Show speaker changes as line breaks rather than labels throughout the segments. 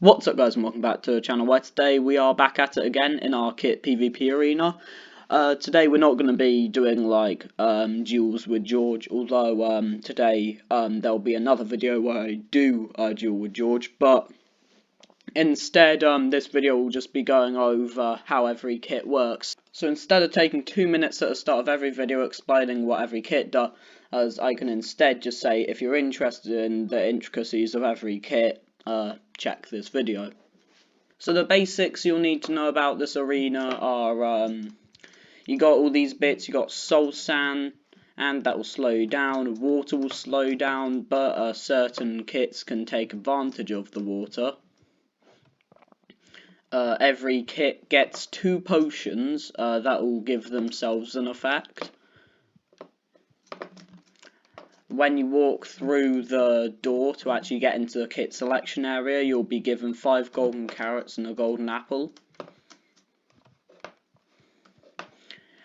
What's up guys and welcome back to the channel where today we are back at it again in our KitPVP arena. Today we're not going to be doing like duels with George, although today there'll be another video where I do duel with George, but instead this video will just be going over how every kit works. So instead of taking 2 minutes at the start of every video explaining what every kit does, I can instead just say if you're interested in the intricacies of every kit, check this video. So the basics you'll need to know about this arena are you got all these bits. You got soul sand, and that will slow you down. Water will slow you down, but certain kits can take advantage of the water. Every kit gets 2 potions that will give themselves an effect. When you walk through the door to actually get into the kit selection area, you'll be given 5 golden carrots and a golden apple.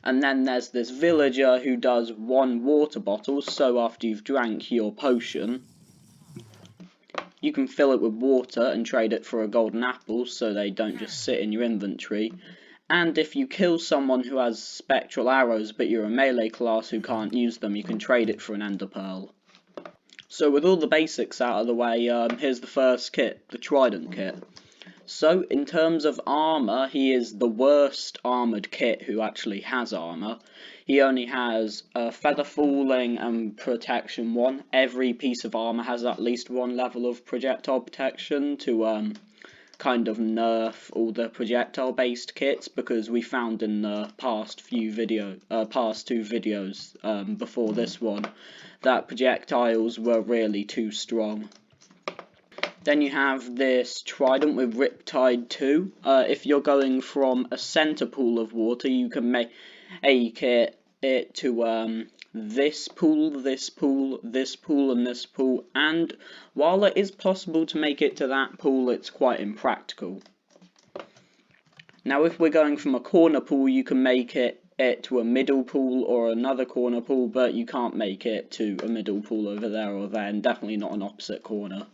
And then there's this villager who does 1 water bottle, so after you've drank your potion, you can fill it with water and trade it for a golden apple so they don't just sit in your inventory. And if you kill someone who has spectral arrows but you're a melee class who can't use them, you can trade it for an ender pearl. So with all the basics out of the way, here's the first kit, the Trident kit. So in terms of armor, he is the worst armored kit who actually has armor. He only has feather falling and protection 1. Every piece of armor has at least 1 level of projectile protection to kind of nerf all the projectile based kits, because we found in the past 2 videos before this one that projectiles were really too strong. Then you have this Trident with Riptide 2. If you're going from a center pool of water, you can make it to this pool, this pool, this pool, and this pool. And while it is possible to make it to that pool, it's quite impractical. Now, if we're going from a corner pool, you can make it to a middle pool or another corner pool, but you can't make it to a middle pool over there or there, and definitely not an opposite corner.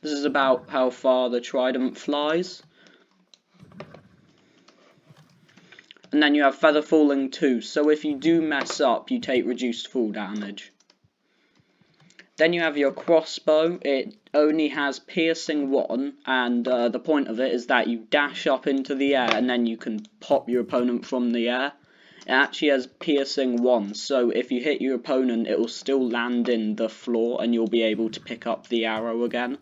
This is about how far the Trident flies. And then you have Feather Falling 2, so if you do mess up, you take reduced fall damage. Then you have your crossbow. It only has piercing 1, and the point of it is that you dash up into the air and then you can pop your opponent from the air. It actually has piercing 1, so if you hit your opponent, it will still land in the floor and you'll be able to pick up the arrow again.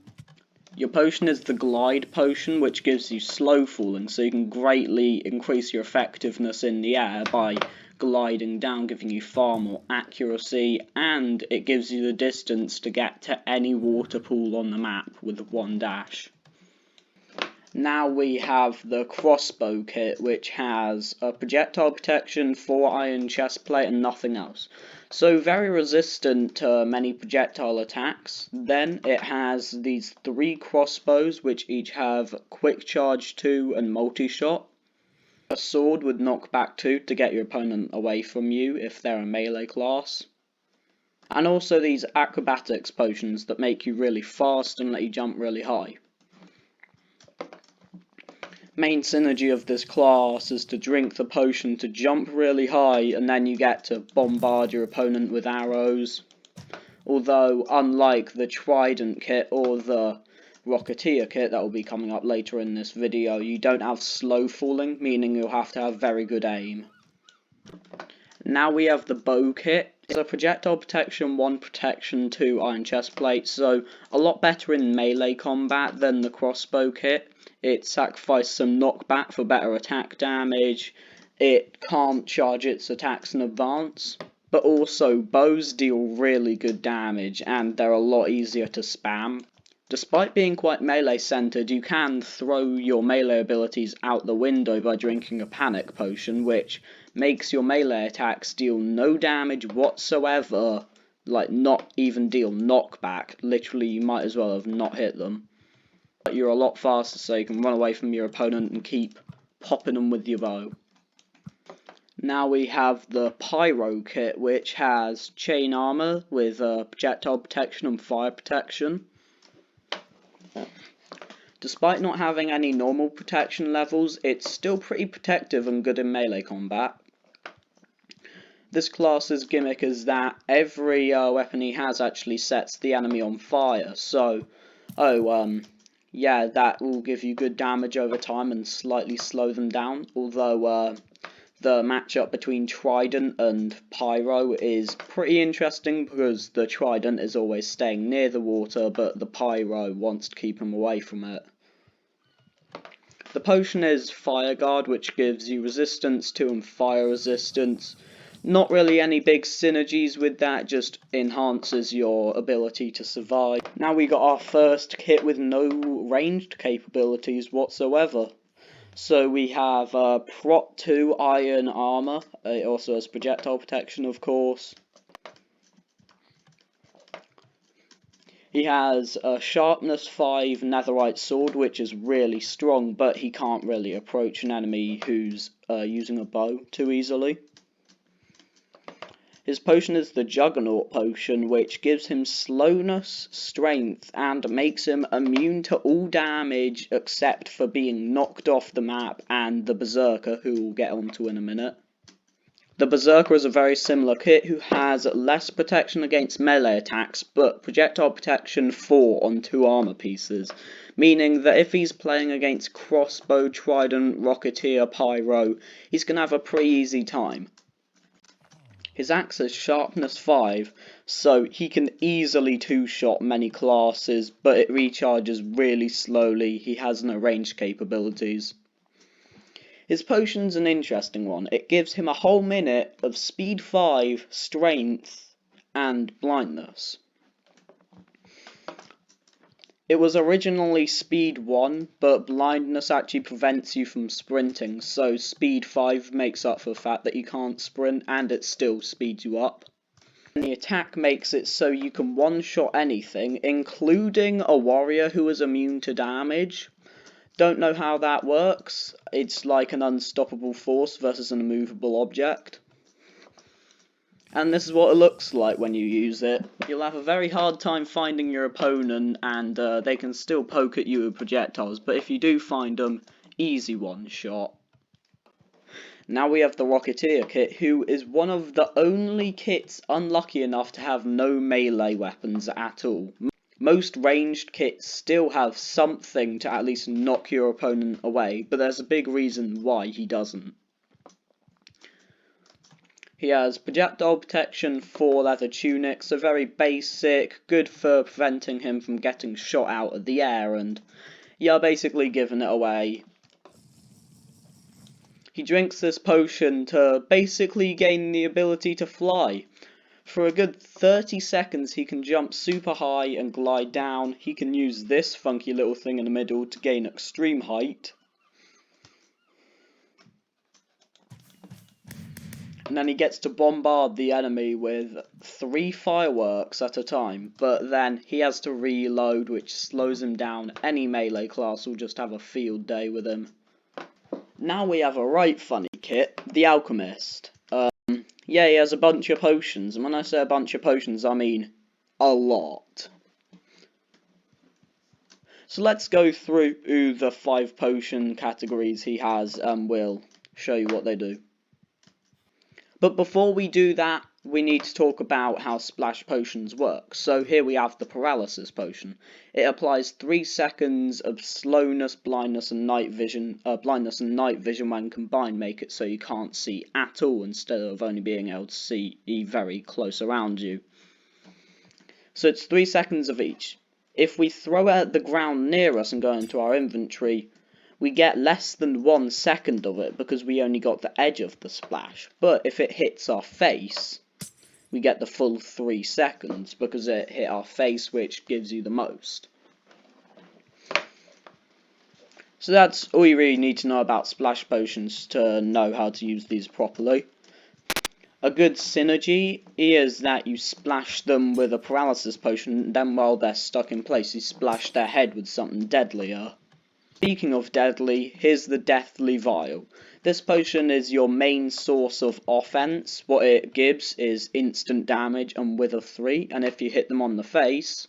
Your potion is the glide potion, which gives you slow falling, so you can greatly increase your effectiveness in the air by gliding down, giving you far more accuracy, and it gives you the distance to get to any water pool on the map with 1 dash. Now we have the crossbow kit, which has a projectile protection, 4 iron chestplate, and nothing else. So very resistant to many projectile attacks. Then it has these 3 crossbows, which each have quick charge 2 and multi-shot. A sword with knockback 2 to get your opponent away from you if they're a melee class. And also these acrobatics potions that make you really fast and let you jump really high. Main synergy of this class is to drink the potion to jump really high, and then you get to bombard your opponent with arrows. Although, unlike the Trident kit or the Rocketeer kit that will be coming up later in this video, you don't have slow falling, meaning you'll have to have very good aim. Now we have the bow kit. It's a projectile protection 1, protection 2 iron chestplate, so a lot better in melee combat than the crossbow kit. It sacrificed some knockback for better attack damage. It can't charge its attacks in advance, but also bows deal really good damage and they're a lot easier to spam. Despite being quite melee centered, you can throw your melee abilities out the window by drinking a panic potion, which makes your melee attacks deal no damage whatsoever, like not even deal knockback. Literally, you might as well have not hit them. But you're a lot faster, so you can run away from your opponent and keep popping them with your bow. Now we have the Pyro kit, which has chain armor with projectile protection and fire protection. Despite not having any normal protection levels, it's still pretty protective and good in melee combat. This class's gimmick is that every weapon he has actually sets the enemy on fire, so, yeah, that will give you good damage over time and slightly slow them down, although the matchup between Trident and Pyro is pretty interesting because the Trident is always staying near the water, but the Pyro wants to keep him away from it. The potion is Fire Guard, which gives you resistance to and fire resistance. Not really any big synergies with that, just enhances your ability to survive. Now we got our first kit with no ranged capabilities whatsoever. So we have Prot 2 Iron Armor, it also has projectile protection of course. He has a Sharpness 5 Netherite Sword, which is really strong, but he can't really approach an enemy who's using a bow too easily. His potion is the Juggernaut potion, which gives him slowness, strength, and makes him immune to all damage except for being knocked off the map and the Berserker, who we'll get onto in a minute. The Berserker is a very similar kit who has less protection against melee attacks, but projectile protection 4 on 2 armor pieces, meaning that if he's playing against Crossbow, Trident, Rocketeer, Pyro, he's going to have a pretty easy time. His axe is Sharpness 5, so he can easily two-shot many classes, but it recharges really slowly. He has no ranged capabilities. His potion's an interesting one. It gives him a whole minute of speed 5, strength, and blindness. It was originally speed 1, but blindness actually prevents you from sprinting, so speed 5 makes up for the fact that you can't sprint, and it still speeds you up. And the attack makes it so you can one-shot anything, including a warrior who is immune to damage. Don't know how that works. It's like an unstoppable force versus an immovable object. And this is what it looks like when you use it. You'll have a very hard time finding your opponent, and they can still poke at you with projectiles, but if you do find them, easy one shot. Now we have the Rocketeer kit, who is one of the only kits unlucky enough to have no melee weapons at all. Most ranged kits still have something to at least knock your opponent away, but there's a big reason why he doesn't. He has projectile protection, 4 leather tunics, so very basic, good for preventing him from getting shot out of the air, and you're basically giving it away. He drinks this potion to basically gain the ability to fly. For a good 30 seconds he can jump super high and glide down. He can use this funky little thing in the middle to gain extreme height. And then he gets to bombard the enemy with 3 fireworks at a time, but then he has to reload, which slows him down. Any melee class will just have a field day with him. Now we have a right funny kit, the Alchemist. Yeah, he has a bunch of potions, and when I say a bunch of potions, I mean a lot. So let's go through the 5 potion categories he has, and we'll show you what they do. But before we do that, we need to talk about how splash potions work. So here we have the paralysis potion. It applies 3 seconds of slowness, blindness and night vision. Blindness and night vision when combined make it so you can't see at all instead of only being able to see very close around you. So it's 3 seconds of each. If we throw it at the ground near us and go into our inventory, we get less than 1 second of it because we only got the edge of the splash. But if it hits our face, we get the full 3 seconds because it hit our face, which gives you the most. So that's all you really need to know about splash potions to know how to use these properly. A good synergy is that you splash them with a paralysis potion, then while they're stuck in place you splash their head with something deadlier. Speaking of deadly, here's the Deathly Vial. This potion is your main source of offense. What it gives is instant damage and Wither 3, and if you hit them on the face,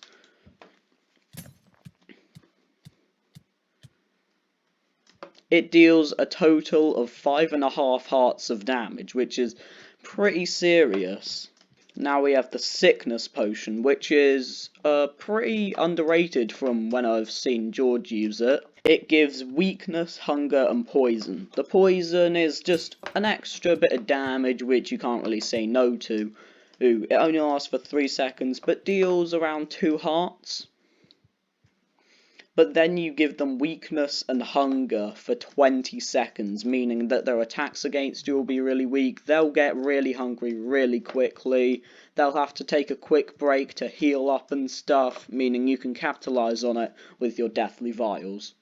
it deals a total of 5.5 hearts of damage, which is pretty serious. Now we have the sickness potion, which is pretty underrated from when I've seen George use it. It gives weakness, hunger, and poison. The poison is just an extra bit of damage which you can't really say no to. It only lasts for 3 seconds, but deals around 2 hearts. But then you give them weakness and hunger for 20 seconds, meaning that their attacks against you will be really weak, they'll get really hungry really quickly, they'll have to take a quick break to heal up and stuff, meaning you can capitalize on it with your deathly vials.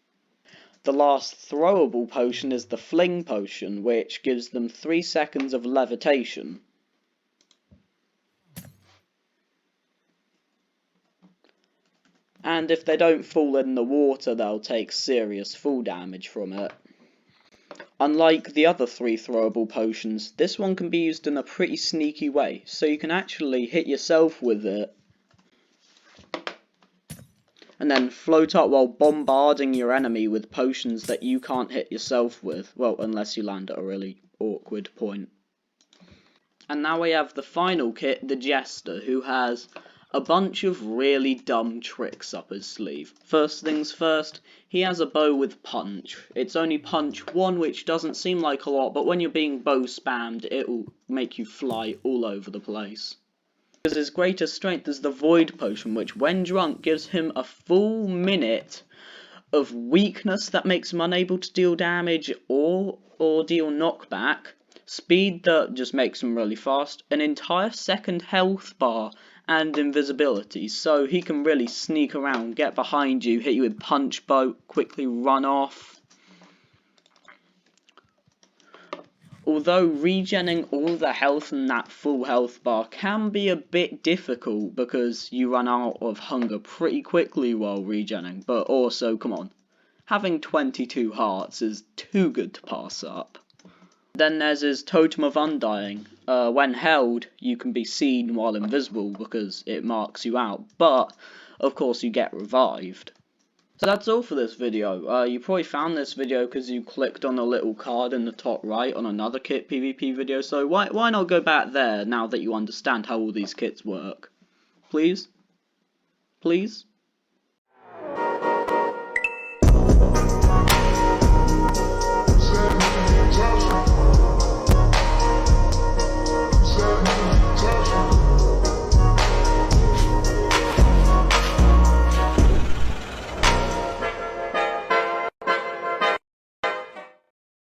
The last throwable potion is the fling potion, which gives them 3 seconds of levitation. And if they don't fall in the water, they'll take serious fall damage from it. Unlike the other 3 throwable potions, this one can be used in a pretty sneaky way, so you can actually hit yourself with it and then float up while bombarding your enemy with potions that you can't hit yourself with, well, unless you land at a really awkward point. And now we have the final kit, the Jester, who has a bunch of really dumb tricks up his sleeve. First things first, he has a bow with punch. It's only punch 1, which doesn't seem like a lot, but when you're being bow spammed, it will make you fly all over the place. Because his greatest strength is the Void Potion, which when drunk gives him a full minute of weakness that makes him unable to deal damage or deal knockback, speed that just makes him really fast, an entire second health bar, and invisibility, so he can really sneak around, get behind you, hit you with punch bow, quickly run off. Although regenning all the health in that full health bar can be a bit difficult because you run out of hunger pretty quickly while regenning, but also, come on, having 22 hearts is too good to pass up. Then there's his Totem of Undying. When held, you can be seen while invisible because it marks you out, but of course you get revived. So that's all for this video. You probably found this video because you clicked on a little card in the top right on another KitPVP video, so why not go back there now that you understand how all these kits work? Please? Please?